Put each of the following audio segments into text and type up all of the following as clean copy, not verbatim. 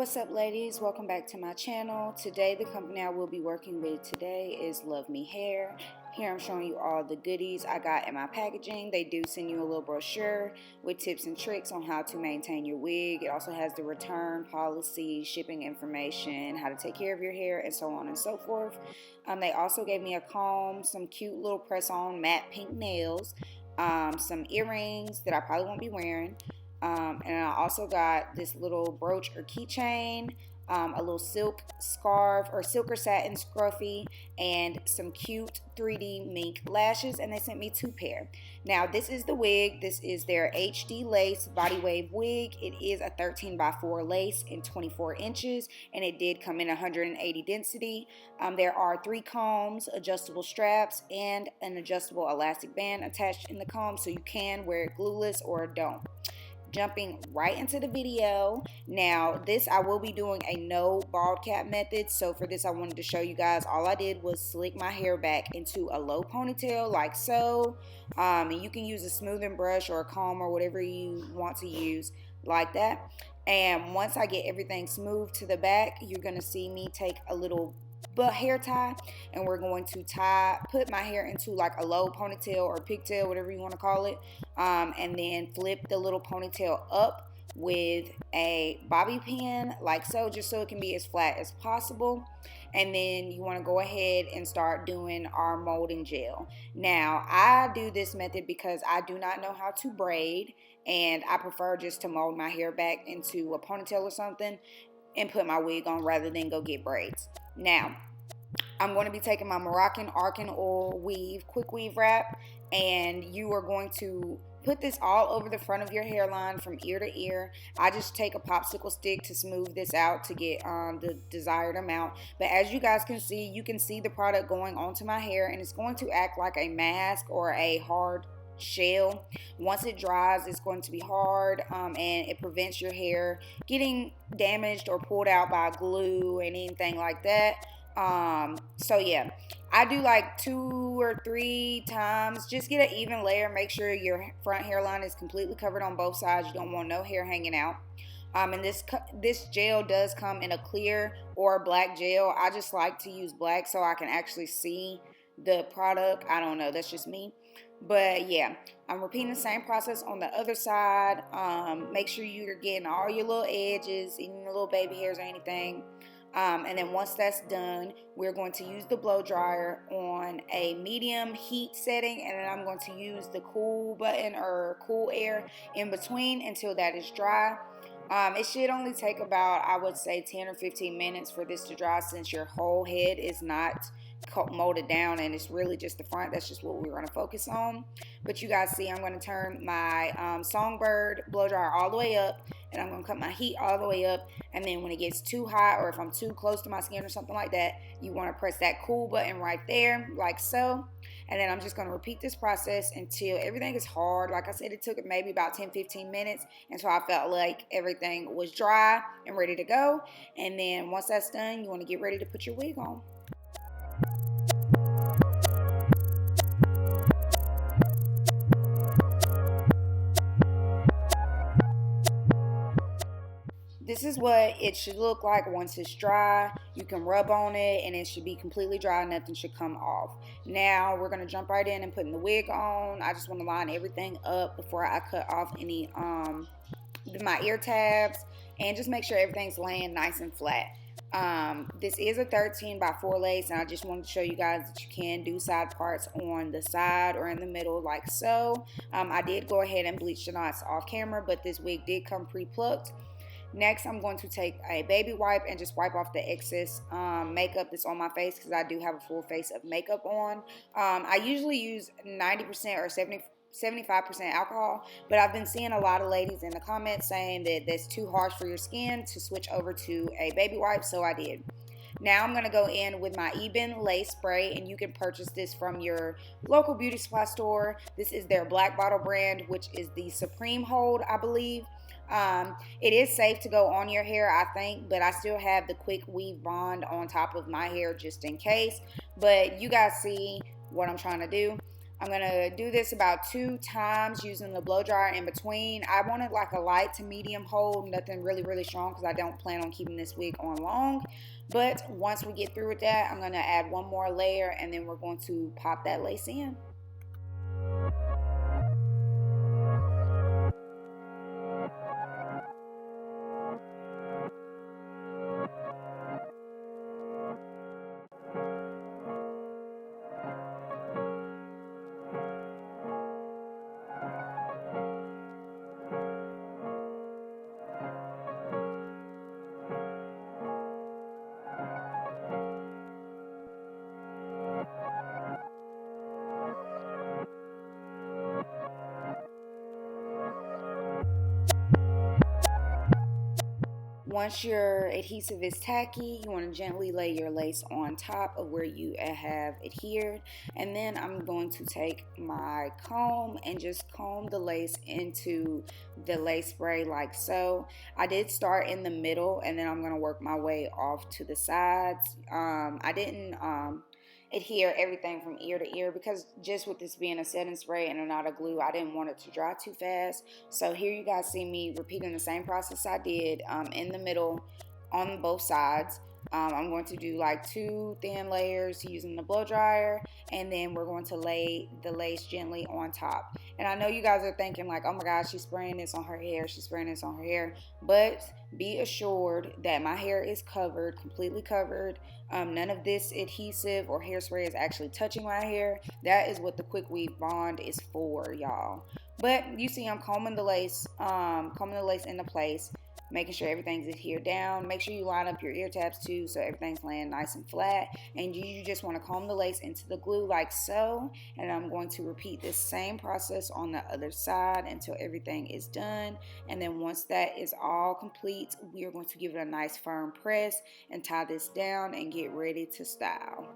What's up, ladies? Welcome back to my channel. Today the company I will be working with today is Luvmehair. Here I'm showing you all the goodies I got in my packaging. They do send you a little brochure with tips and tricks on how to maintain your wig. It also has the return policy, shipping information, how to take care of your hair, and so on and so forth. They also gave me a comb, some cute little press-on matte pink nails, some earrings that I probably won't be wearing. And I also got this little brooch or keychain, a little silk scarf or silk or satin scruffy, and some cute 3D mink lashes, and they sent me 2 pair. Now this is the wig. This is their HD lace BODYWAVE wig. It is a 13x4 lace in 24 inches, and it did come in 180 density. There are 3 combs, adjustable straps, and an adjustable elastic band attached in the comb, so you can wear it glueless or don't. Jumping right into the video. Now this I will be doing a no bald cap method, so for this I wanted to show you guys. All I did was slick my hair back into a low ponytail like so, and you can use a smoothing brush or a comb or whatever you want to use like that. And once I get everything smooth to the back, you're gonna see me take a little hair tie, and we're going to put my hair into like a low ponytail or pigtail, whatever you want to call it, and then flip the little ponytail up with a bobby pin like so, just so it can be as flat as possible. And then you want to go ahead and start doing our molding gel. Now I do this method because I do not know how to braid, and I prefer just to mold my hair back into a ponytail or something and put my wig on rather than go get braids. Now, I'm going to be taking my Moroccan Argan Oil Weave Quick Weave Wrap, and you are going to put this all over the front of your hairline from ear to ear. I just take a popsicle stick to smooth this out to get the desired amount. But as you guys can see, you can see the product going onto my hair, and it's going to act like a mask or a hard shell. Once it dries, it's going to be hard, and it prevents your hair getting damaged or pulled out by glue and anything like that. So yeah, I do like 2 or 3 times. Just get an even layer. Make sure your front hairline is completely covered on both sides. You don't want no hair hanging out. And this gel does come in a clear or black gel. I just like to use black so I can actually see the product. I don't know, that's just me. But yeah, I'm repeating the same process on the other side. Make sure you're getting all your little edges, even the little baby hairs or anything. And then once that's done, we're going to use the blow dryer on a medium heat setting, and then I'm going to use the cool button or cool air in between until that is dry. It should only take about, I would say, 10 or 15 minutes for this to dry, since your whole head is not molded down and it's really just the front. That's just what we're going to focus on. But you guys see, I'm going to turn my Songbird blow dryer all the way up, and I'm going to cut my heat all the way up. And then when it gets too hot, or if I'm too close to my skin or something like that, you want to press that cool button right there like so. And then I'm just going to repeat this process until everything is hard. Like I said, it took maybe about 10-15 minutes until I felt like everything was dry and ready to go. And then once that's done, you want to get ready to put your wig on. This is what it should look like once it's dry. You can rub on it and it should be completely dry. Nothing should come off. Now we're going to jump right in and putting the wig on. I just want to line everything up before I cut off any my ear tabs, and just make sure everything's laying nice and flat. This is a 13x4 lace, and I just wanted to show you guys that you can do side parts on the side or in the middle like so. I did go ahead and bleach the knots off camera, but this wig did come pre-plucked. Next, I'm going to take a baby wipe and just wipe off the excess makeup that's on my face, because I do have a full face of makeup on. I usually use 90% or 75% alcohol, but I've been seeing a lot of ladies in the comments saying that that's too harsh for your skin to switch over to a baby wipe, so I did. Now I'm going to go in with my Ebin lace spray, and you can purchase this from your local beauty supply store. This is their Black Bottle brand, which is the Supreme Hold, I believe. It is safe to go on your hair, I think, but I still have the Quick Weave Bond on top of my hair just in case. But you guys see what I'm trying to do. I'm gonna do this about 2 times using the blow dryer in between. I wanted like a light to medium hold, nothing really strong because I don't plan on keeping this wig on long. But once we get through with that, I'm gonna add one more layer and then we're going to pop that lace in. Once your adhesive is tacky, you want to gently lay your lace on top of where you have adhered. And then I'm going to take my comb and just comb the lace into the lace spray like so. I did start in the middle and then I'm going to work my way off to the sides. I didn't adhere everything from ear to ear because just with this being a setting spray and not a glue, I didn't want it to dry too fast. So here you guys see me repeating the same process I did in the middle on both sides. I'm going to do like 2 thin layers using the blow dryer, and then we're going to lay the lace gently on top. And I know you guys are thinking like, oh my gosh, she's spraying this on her hair, she's spraying this on her hair, but be assured that my hair is covered, completely covered. None of this adhesive or hairspray is actually touching my hair. That is what the Quick Weave Bond is for, y'all. But you see I'm combing the lace into place, making sure everything's adhered down. Make sure you line up your ear tabs too so everything's laying nice and flat. And you just want to comb the lace into the glue like so. And I'm going to repeat this same process on the other side until everything is done. And then once that is all complete, we are going to give it a nice firm press and tie this down and get ready to style.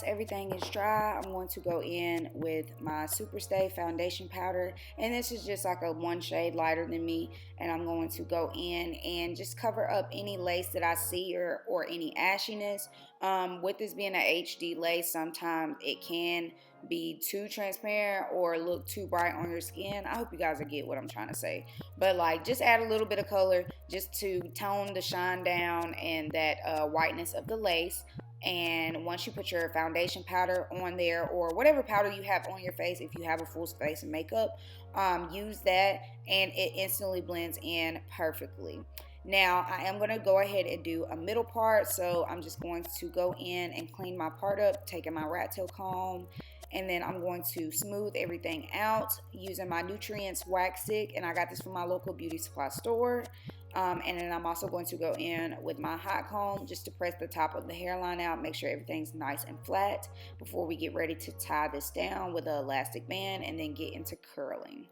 Everything is dry, I'm going to go in with my Superstay foundation powder, and this is just like a 1 shade lighter than me, and I'm going to go in and just cover up any lace that I see or any ashiness. With this being an HD lace, sometimes it can be too transparent or look too bright on your skin. I hope you guys will get what I'm trying to say. But like, just add a little bit of color just to tone the shine down and that whiteness of the lace. And once you put your foundation powder on there, or whatever powder you have on your face, if you have a full face of makeup, use that, and it instantly blends in perfectly. Now I am going to go ahead and do a middle part, so I'm just going to go in and clean my part up, taking my rat tail comb, and then I'm going to smooth everything out using my Nutrients wax stick, and I got this from my local beauty supply store. And then I'm also going to go in with my hot comb just to press the top of the hairline out, make sure everything's nice and flat before we get ready to tie this down with an elastic band and then get into curling.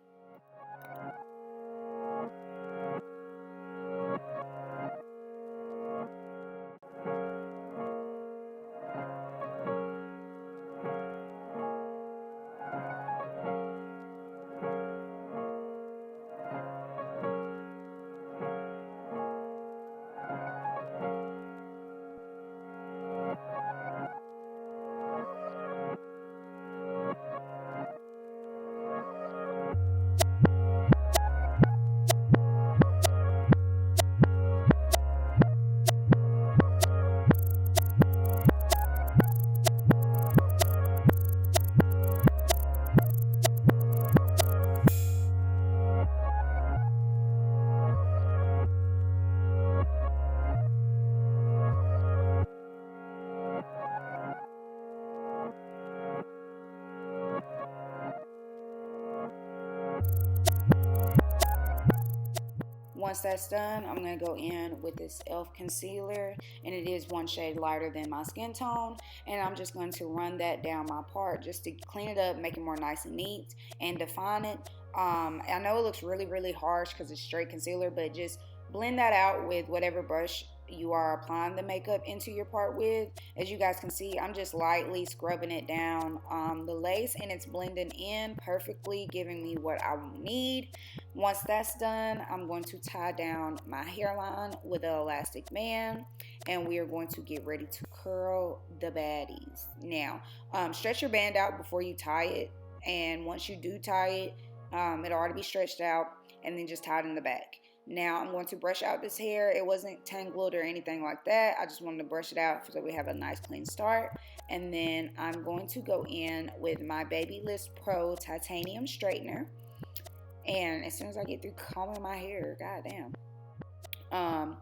Once that's done, I'm going to go in with this e.l.f. concealer, and it is one shade lighter than my skin tone, and I'm just going to run that down my part just to clean it up, make it more nice and neat, and define it. I know it looks really harsh because it's straight concealer, but just blend that out with whatever brush you are applying the makeup into your part with. As you guys can see, I'm just lightly scrubbing it down the lace, and it's blending in perfectly, giving me what I need. Once that's done, I'm going to tie down my hairline with an elastic band, and we are going to get ready to curl the baddies. Now, stretch your band out before you tie it, and once you do tie it, it'll already be stretched out, and then just tie it in the back. Now I'm going to brush out this hair. It wasn't tangled or anything like that. I just wanted to brush it out so we have a nice clean start. And then I'm going to go in with my Babyliss Pro Titanium Straightener. And as soon as I get through combing my hair, goddamn, I'm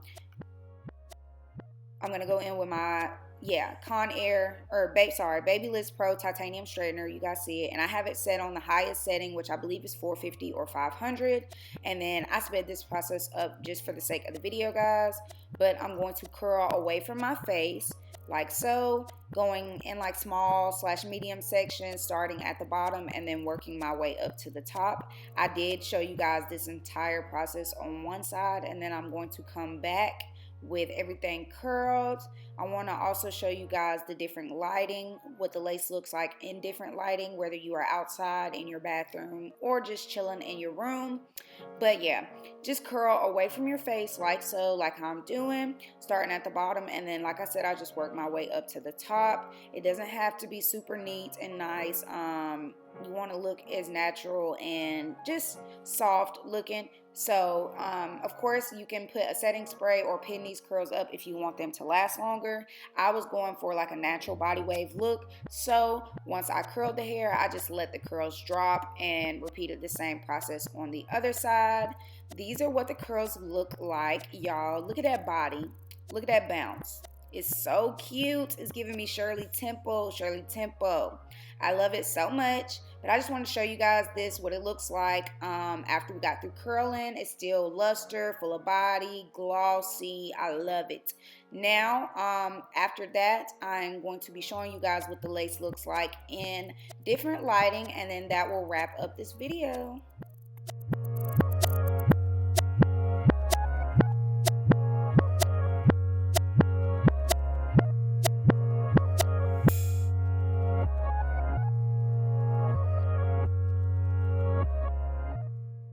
going to go in with my Babyliss Pro Titanium Straightener. You guys see it, and I have it set on the highest setting, which I believe is 450 or 500. And then I sped this process up just for the sake of the video, guys. But I'm going to curl away from my face like so, going in like small/medium sections, starting at the bottom and then working my way up to the top. I did show you guys this entire process on one side, and then I'm going to come back with everything curled. I want to also show you guys the different lighting, what the lace looks like in different lighting, whether you are outside in your bathroom or just chilling in your room. But yeah, just curl away from your face like so, like how I'm doing, starting at the bottom, and then like I said, I just work my way up to the top. It doesn't have to be super neat and nice. You want to look as natural and just soft looking. So, of course, you can put a setting spray or pin these curls up if you want them to last longer. I was going for like a natural body wave look. So, once I curled the hair, I just let the curls drop and repeated the same process on the other side. These are what the curls look like, y'all. Look at that body. Look at that bounce. It's so cute. It's giving me Shirley Temple. I love it so much. But I just want to show you guys what it looks like after we got through curling. It's still luster, full of body, glossy. I love it. Now, after that, I'm going to be showing you guys what the lace looks like in different lighting, and then that will wrap up this video.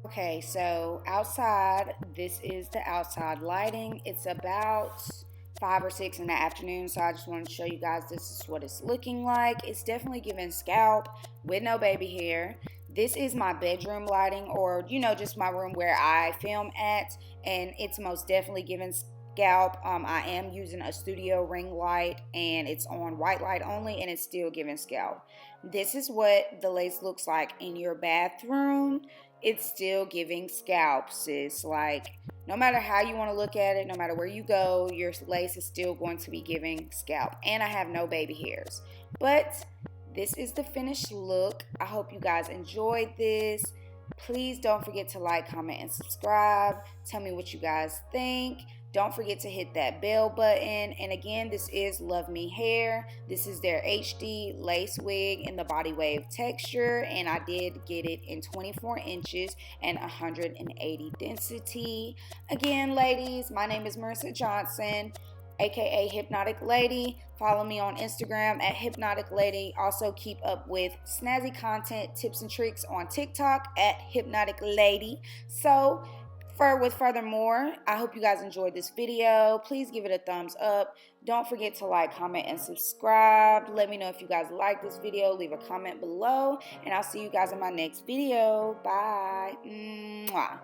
Okay, so outside, this is the outside lighting. It's about 5 or 6 in the afternoon, so I just wanted to show you guys this is what it's looking like. It's definitely giving scalp with no baby hair. This is my bedroom lighting, or you know, just my room where I film at, and it's most definitely giving scalp. I am using a studio ring light, and it's on white light only, and it's still giving scalp. This is what the lace looks like in your bathroom. It's still giving scalp, sis. Like, no matter how you want to look at it, no matter where you go, your lace is still going to be giving scalp. And I have no baby hairs. But this is the finished look. I hope you guys enjoyed this. Please don't forget to like, comment, and subscribe. Tell me what you guys think. Don't forget to hit that bell button. And again, this is Luvmehair. This is their HD lace wig in the BODYWAVE texture. And I did get it in 24 inches and 180 density. Again, ladies, my name is Marissa Johnson, aka Hypnotic Lady. Follow me on Instagram at Hypnotic Lady. Also keep up with snazzy content, tips and tricks on TikTok at Hypnotic Lady. So furthermore, I hope you guys enjoyed this video. Please give it a thumbs up. Don't forget to like, comment, and subscribe. Let me know if you guys like this video. Leave a comment below, and I'll see you guys in my next video. Bye. Mwah.